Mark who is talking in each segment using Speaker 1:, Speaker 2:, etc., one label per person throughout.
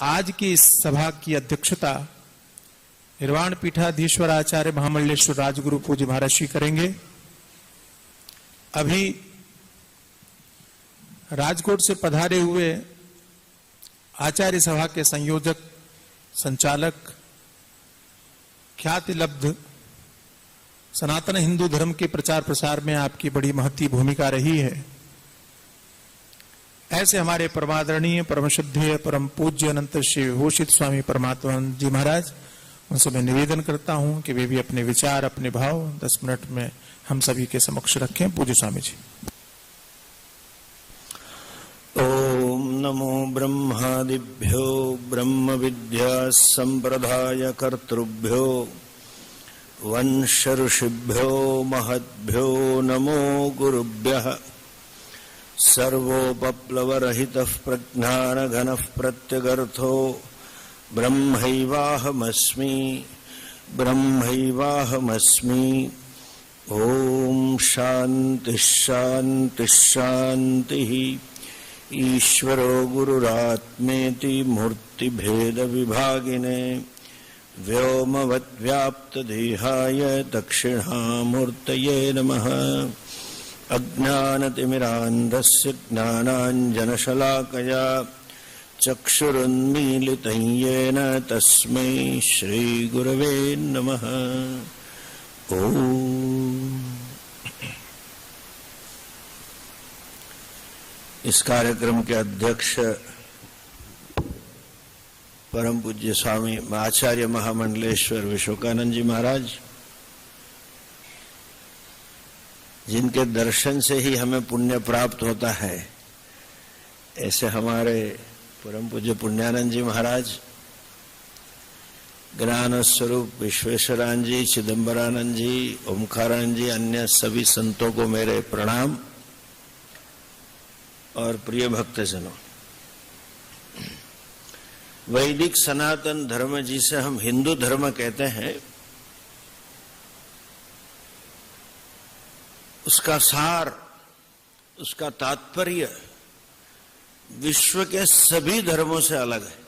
Speaker 1: आज की इस सभा की अध्यक्षता निर्वाण पीठाधीश्वर आचार्य महामंडलेश्वर राजगुरु पूज्य महाराज श्री करेंगे। अभी राजकोट से पधारे हुए आचार्य सभा के संयोजक, संचालक, ख्याति लब्ध सनातन हिंदू धर्म के प्रचार प्रसार में आपकी बड़ी महती भूमिका रही है। ऐसे हमारे परमादरणीय, परम श्रद्धेय, परम पूज्य अनंत श्री विभूषित स्वामी परमात्मानंद जी महाराज, उनसे मैं निवेदन करता हूं कि वे भी अपने विचार, अपने भाव 10 मिनट में हम सभी के समक्ष रखें। पूज्य स्वामी जी।
Speaker 2: ओम नमो ब्रह्मादिभ्यो ब्रह्म विद्या संप्रदाय कर्तृभ्यो वंश ऋषिभ्यो महद्भ्यो नमो गुरुभ्यः। सर्वोपप्लवरहितः प्रज्ञानघनः प्रत्यगर्थो ब्रह्मैवाहमस्मि ब्रह्मैवाहमस्मि। ओम शांति शांति शांतिः। ईश्वरो गुरुरात्मेति मूर्तिभेद विभागिने व्योमवद्व्याप्तदेहाय दक्षिणामूर्तये नमः। अज्ञानतिमिरान्धस्य ज्ञानाञ्जनशलाकया चक्षुरुन्मीलितं येन तस्मै श्रीगुरवे नमः। ओम। इस कार्यक्रम के अध्यक्ष परम पूज्य स्वामी आचार्य महामंडलेश्वर विश्वकानंद जी महाराज, जिनके दर्शन से ही हमें पुण्य प्राप्त होता है, ऐसे हमारे परम पूज्य पुण्यानंद जी महाराज, ज्ञान स्वरूप विश्वेश्वरानंद जी, चिदंबरानंद जी, ओमकारानंद जी, अन्य सभी संतों को मेरे प्रणाम और प्रिय भक्तजनों। वैदिक सनातन धर्म जिसे हम हिंदू धर्म कहते हैं, उसका सार, उसका तात्पर्य विश्व के सभी धर्मों से अलग है।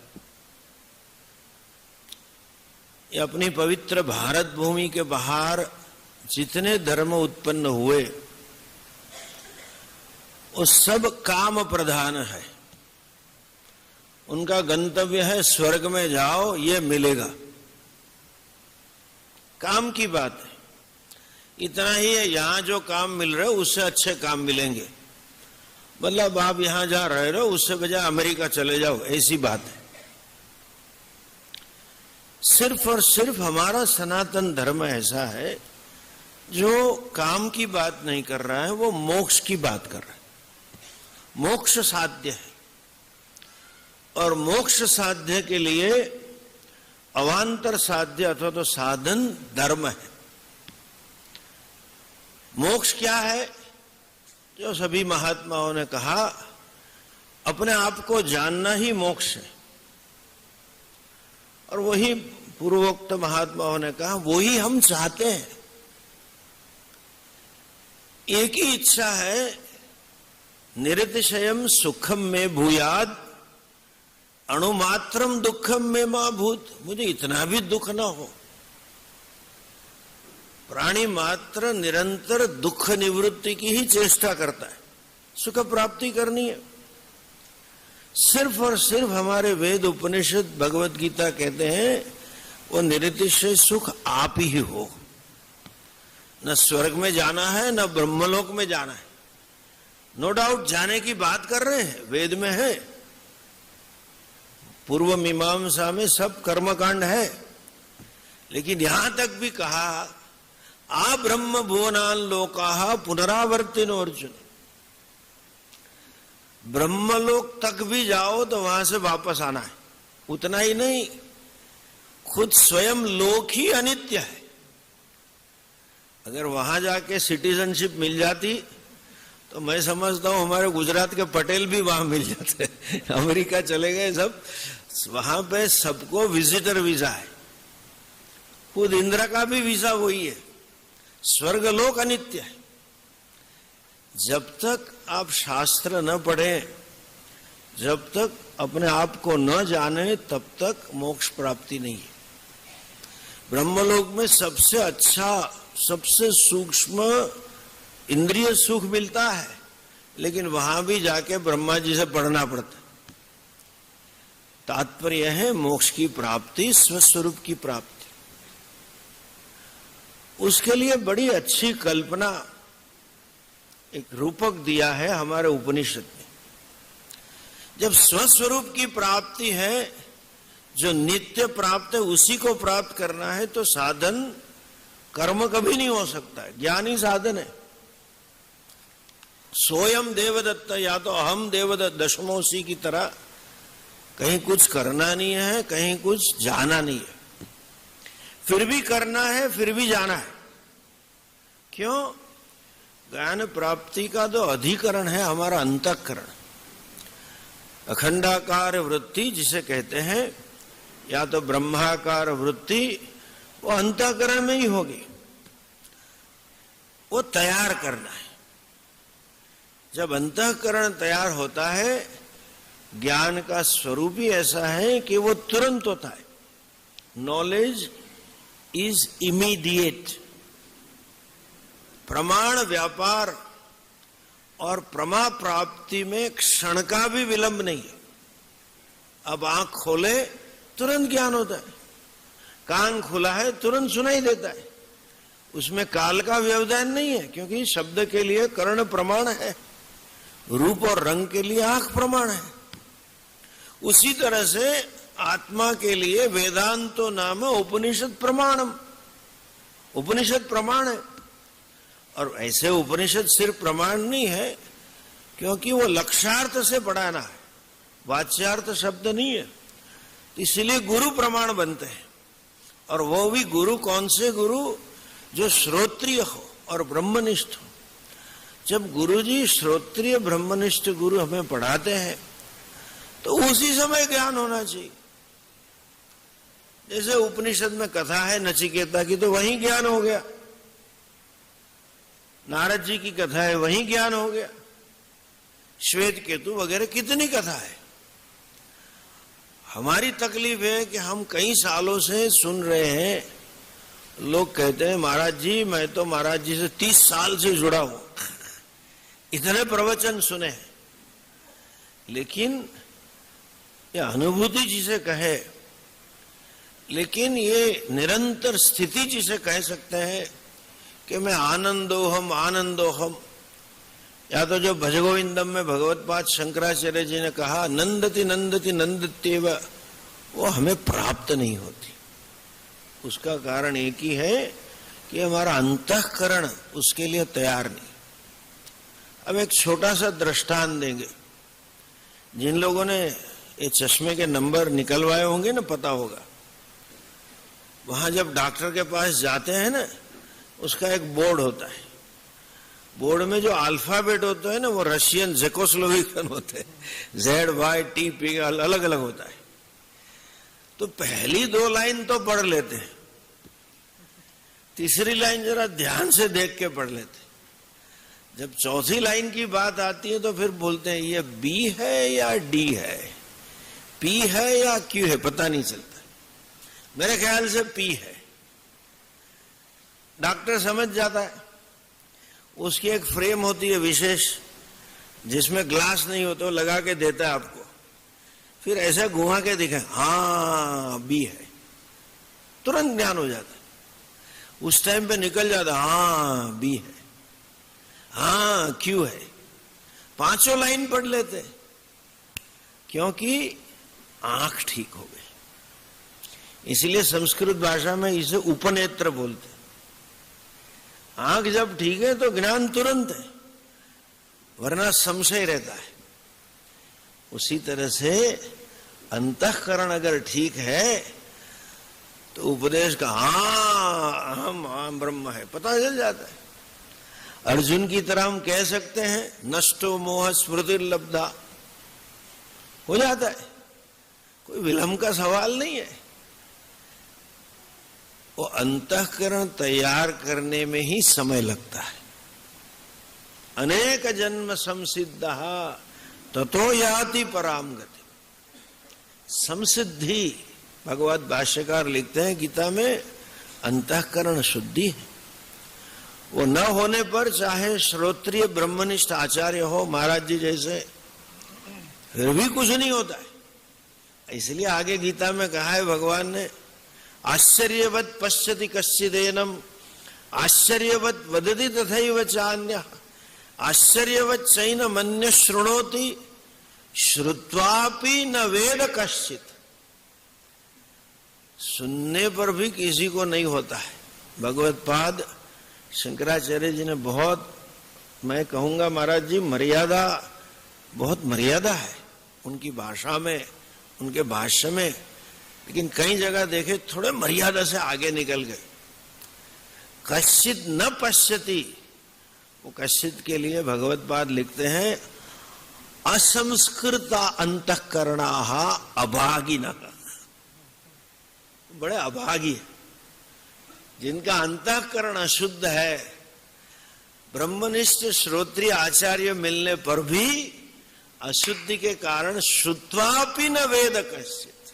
Speaker 2: ये अपनी पवित्र भारत भूमि के बाहर जितने धर्म उत्पन्न हुए वो सब काम प्रधान है। उनका गंतव्य है स्वर्ग में जाओ, ये मिलेगा, काम की बात है। इतना ही है, यहां जो काम मिल रहे हो उससे अच्छे काम मिलेंगे। मतलब आप यहां जहां रह रहे हो उससे बजाय अमेरिका चले जाओ, ऐसी बात है। सिर्फ और सिर्फ हमारा सनातन धर्म ऐसा है जो काम की बात नहीं कर रहा है, वो मोक्ष की बात कर रहा है। मोक्ष साध्य है और मोक्ष साध्य के लिए अवांतर साध्य अथवा तो साधन धर्म है। मोक्ष क्या है? जो सभी महात्माओं ने कहा, अपने आप को जानना ही मोक्ष है। और वही पूर्वोक्त महात्माओं ने कहा, वही हम चाहते हैं। एक ही इच्छा है, निरतिशयम सुखम में भूयाद अणुमात्रम दुखम में मां भूत। मुझे इतना भी दुख ना हो। प्राणी मात्र निरंतर दुख निवृत्ति की ही चेष्टा करता है, सुख प्राप्ति करनी है। सिर्फ और सिर्फ हमारे वेद उपनिषद भगवत गीता कहते हैं वो निरतिशय सुख आप ही हो। न स्वर्ग में जाना है न ब्रह्मलोक में जाना है। नो डाउट जाने की बात कर रहे हैं, वेद में है, पूर्व मीमांसा में सब कर्मकांड है। लेकिन यहां तक भी कहा, आ ब्रह्म भुवनान लोकाः पुनरावर्तिनो अर्जुन। ब्रह्मलोक तक भी जाओ तो वहां से वापस आना है। उतना ही नहीं, खुद स्वयं लोक ही अनित्य है। अगर वहां जाके सिटीजनशिप मिल जाती तो मैं समझता हूं हमारे गुजरात के पटेल भी वहां मिल जाते। अमेरिका चले गए सब, वहां पे सबको विजिटर वीजा है। खुद इंद्र का भी वीजा वही है। स्वर्गलोक अनित्य है। जब तक आप शास्त्र न पढ़ें, जब तक अपने आप को न जाने तब तक मोक्ष प्राप्ति नहीं है। ब्रह्मलोक में सबसे अच्छा, सबसे सूक्ष्म इंद्रिय सुख मिलता है, लेकिन वहां भी जाके ब्रह्मा जी से पढ़ना पड़ता है। तात्पर्य है मोक्ष की प्राप्ति, स्वस्वरूप की प्राप्ति। उसके लिए बड़ी अच्छी कल्पना, एक रूपक दिया है हमारे उपनिषद में। जब स्वस्वरूप की प्राप्ति है, जो नित्य प्राप्त है, उसी को प्राप्त करना है, तो साधन कर्म कभी नहीं हो सकता है, ज्ञान ही साधन है। सोयम देवदत्त, या तो अहम देवदत्त दशमोसी की तरह कहीं कुछ करना नहीं है, कहीं कुछ जाना नहीं है, फिर भी करना है, फिर भी जाना है। क्यों? ज्ञान प्राप्ति का तो अधिकरण है हमारा अंतःकरण, अखंडाकार वृत्ति जिसे कहते हैं, या तो ब्रह्माकार वृत्ति, वो अंतःकरण में ही होगी। वो तैयार करना है। जब अंतःकरण तैयार होता है, ज्ञान का स्वरूप ही ऐसा है कि वो तुरंत होता है। Knowledge is immediate. प्रमाण व्यापार और प्रमा प्राप्ति में क्षण का भी विलंब नहीं है। अब आंख खोले तुरंत ज्ञान होता है, कान खुला है तुरंत सुनाई देता है, उसमें काल का व्यवधान नहीं है, क्योंकि शब्द के लिए कर्ण प्रमाण है, रूप और रंग के लिए आंख प्रमाण है। उसी तरह से आत्मा के लिए वेदांतो नाम उपनिषद प्रमाणम, उपनिषद प्रमाण है। और ऐसे उपनिषद सिर्फ प्रमाण नहीं है, क्योंकि वो लक्ष्यार्थ से पढ़ाना है, वाच्यार्थ शब्द नहीं है, इसलिए गुरु प्रमाण बनते हैं। और वो भी गुरु कौन से गुरु? जो श्रोत्रिय हो और ब्रह्मनिष्ठ हो। जब गुरुजी श्रोत्रिय ब्रह्मनिष्ठ गुरु हमें पढ़ाते हैं, तो उसी समय ज्ञान होना चाहिए। जैसे उपनिषद में कथा है नचिकेता की, तो वहीं ज्ञान हो गया। नारद जी की कथा है, वहीं ज्ञान हो गया। श्वेत केतु वगैरह कितनी कथा है। हमारी तकलीफ है कि हम कई सालों से सुन रहे हैं, लोग कहते हैं महाराज जी, मैं तो महाराज जी से 30 साल से जुड़ा हूं, इतने प्रवचन सुने हैं, लेकिन ये अनुभूति जिसे कहे, लेकिन ये निरंतर स्थिति जिसे कह सकते हैं कि मैं आनंदोहम आनंदोहम, या तो जो भजगोविंदम में भगवत पाद शंकराचार्य जी ने कहा नंदति नंदति नंदत्येव, वो हमें प्राप्त नहीं होती। उसका कारण एक ही है कि हमारा अंतःकरण उसके लिए तैयार नहीं। अब एक छोटा सा दृष्टांत देंगे। जिन लोगों ने ये चश्मे के नंबर निकलवाए होंगे ना, पता होगा, वहां जब डॉक्टर के पास जाते हैं ना, उसका एक बोर्ड होता है। बोर्ड में जो अल्फाबेट होता है ना, वो रशियन जेकोस्लोविकन होते हैं, ZYTP अलग अलग होता है। तो पहली 2 लाइन तो पढ़ लेते हैं, तीसरी लाइन जरा ध्यान से देख के पढ़ लेते हैं। जब चौथी लाइन की बात आती है तो फिर बोलते हैं ये B है या D है, P है या Q है, पता नहीं चलता। मेरे ख्याल से P है। डॉक्टर समझ जाता है। उसकी एक फ्रेम होती है विशेष, जिसमें ग्लास नहीं होता, लगा के देता है आपको, फिर ऐसा घुमा के दिखा, हाँ B है, तुरंत ज्ञान हो जाता है। उस टाइम पे निकल जाता, हाँ B है, हाँ Q है। 5 लाइन पढ़ लेते, क्योंकि आंख ठीक हो गई। इसलिए संस्कृत भाषा में इसे उपनेत्र बोलते। आंख जब ठीक है तो ज्ञान तुरंत है, वरना संशय रहता है। उसी तरह से अंतःकरण अगर ठीक है तो उपदेश का हाँ हम ब्रह्म है पता चल जाता है। अर्जुन की तरह हम कह सकते हैं नष्टो मोह स्मृतिर्लब्धा, हो जाता है, कोई विलंब का सवाल नहीं है। वो अंतःकरण तैयार करने में ही समय लगता है। अनेक जन्म संसिद्ध ततो याति पराम गति। समसिद्धि भगवत भाष्यकार लिखते हैं गीता में अंतःकरण शुद्धि है। वो न होने पर चाहे श्रोत्रिय ब्रह्मनिष्ठ आचार्य हो महाराज जी जैसे, फिर भी कुछ नहीं होता है। इसलिए आगे गीता में कहा है भगवान ने, आश्चर्यवत पश्यति कश्चिदेनम आश्चर्यवत वदति तथैव चान्यः आश्चर्यवत चैनम अन्यः शृणोति श्रुत्वापि न वेद कश्चित्। सुनने पर भी किसी को नहीं होता है। भगवत पाद शंकराचार्य जी ने बहुत, मैं कहूंगा महाराज जी, मर्यादा, बहुत मर्यादा है उनकी भाषा में, उनके भाष्य में, लेकिन कई जगह देखे थोड़े मर्यादा से आगे निकल गए। कश्चित न पश्यति, वो कश्चित के लिए भगवत पाद लिखते हैं असंस्कृता अंतःकरणाः अभागिनः, बड़े अभागी है जिनका अंतःकरण अशुद्ध है। ब्रह्मनिष्ठ श्रोत्रिय आचार्य मिलने पर भी अशुद्धि के कारण श्रुत्वापि न वेद कश्चित्।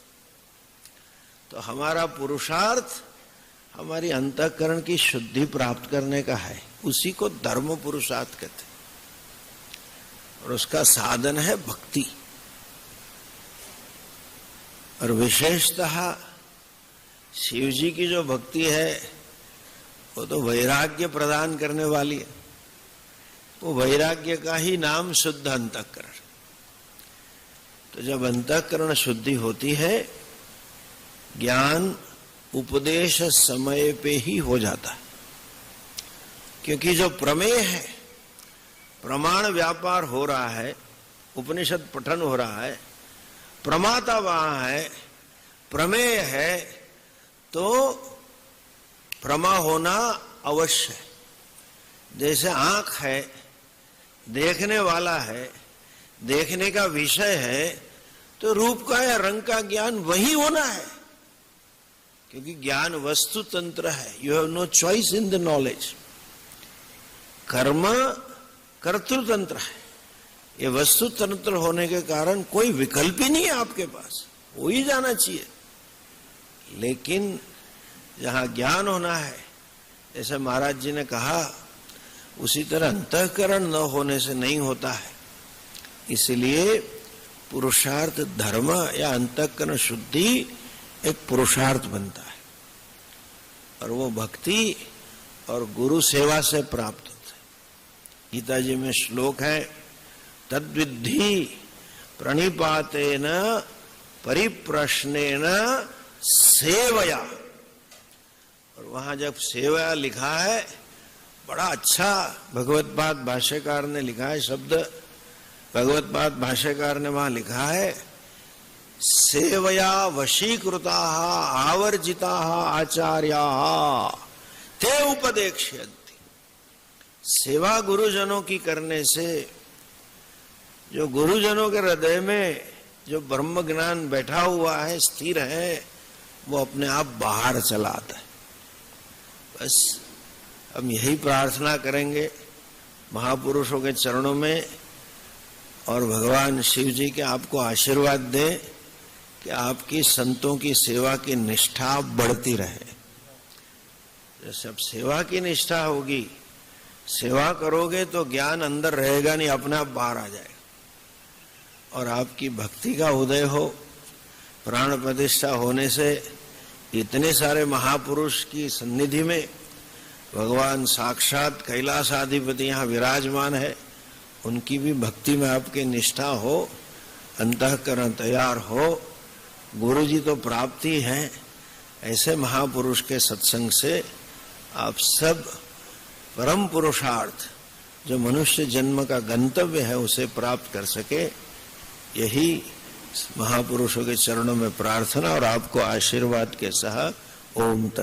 Speaker 2: तो हमारा पुरुषार्थ हमारी अंतःकरण की शुद्धि प्राप्त करने का है, उसी को धर्म पुरुषार्थ कहते हैं, और उसका साधन है भक्ति। और विशेषतः शिव जी की जो भक्ति है वो तो वैराग्य प्रदान करने वाली है। वो वैराग्य का ही नाम शुद्ध अंतःकरण। तो जब अंतःकरण शुद्धि होती है, ज्ञान उपदेश समय पे ही हो जाता है, क्योंकि जो प्रमेय है, प्रमाण व्यापार हो रहा है, उपनिषद पठन हो रहा है, प्रमाता वहां है, प्रमेय है, तो प्रमा होना अवश्य है। जैसे आंख है, देखने वाला है, देखने का विषय है, तो रूप का या रंग का ज्ञान वही होना है, क्योंकि ज्ञान वस्तु तंत्र है। You have no choice in the knowledge. कर्म कर्तृतंत्र है, ये वस्तु तंत्र होने के कारण कोई विकल्प ही नहीं है आपके पास, हो ही जाना चाहिए। लेकिन जहां ज्ञान होना है, जैसे महाराज जी ने कहा, उसी तरह अंतःकरण न होने से नहीं होता है। इसलिए पुरुषार्थ धर्म या अंतःकरण शुद्धि एक पुरुषार्थ बनता है, और वो भक्ति और गुरु सेवा से प्राप्त होता है। गीता जी में श्लोक है, तद्विद्धि प्रणिपातेन परिप्रश्नेन सेवया। और वहां जब सेवा लिखा है, बड़ा अच्छा भगवत पाद भाष्यकार ने लिखा है शब्द। भगवत पाद भाष्यकार ने वहां लिखा है, सेवया वशीकृता आवर्जिता आचार्या ते उपदेक्ष्यन्ति। सेवा गुरुजनों की करने से जो गुरुजनों के हृदय में जो ब्रह्म ज्ञान बैठा हुआ है, स्थिर है, वो अपने आप बाहर चला आता है। बस हम यही प्रार्थना करेंगे महापुरुषों के चरणों में, और भगवान शिव जी के आपको आशीर्वाद दें कि आपकी संतों की सेवा की निष्ठा बढ़ती रहे। जैसे अब सेवा की निष्ठा होगी, सेवा करोगे तो ज्ञान अंदर रहेगा नहीं, अपने आप बाहर आ जाएगा। और आपकी भक्ति का उदय हो, प्राण प्रतिष्ठा होने से इतने सारे महापुरुष की सन्निधि में भगवान साक्षात कैलाशाधिपति यहाँ विराजमान है, उनकी भी भक्ति में आपकी निष्ठा हो, अंतःकरण तैयार हो, गुरु जी तो प्राप्ति है। ऐसे महापुरुष के सत्संग से आप सब परम पुरुषार्थ जो मनुष्य जन्म का गंतव्य है उसे प्राप्त कर सके, यही महापुरुषों के चरणों में प्रार्थना और आपको आशीर्वाद के साथ ओम तत्।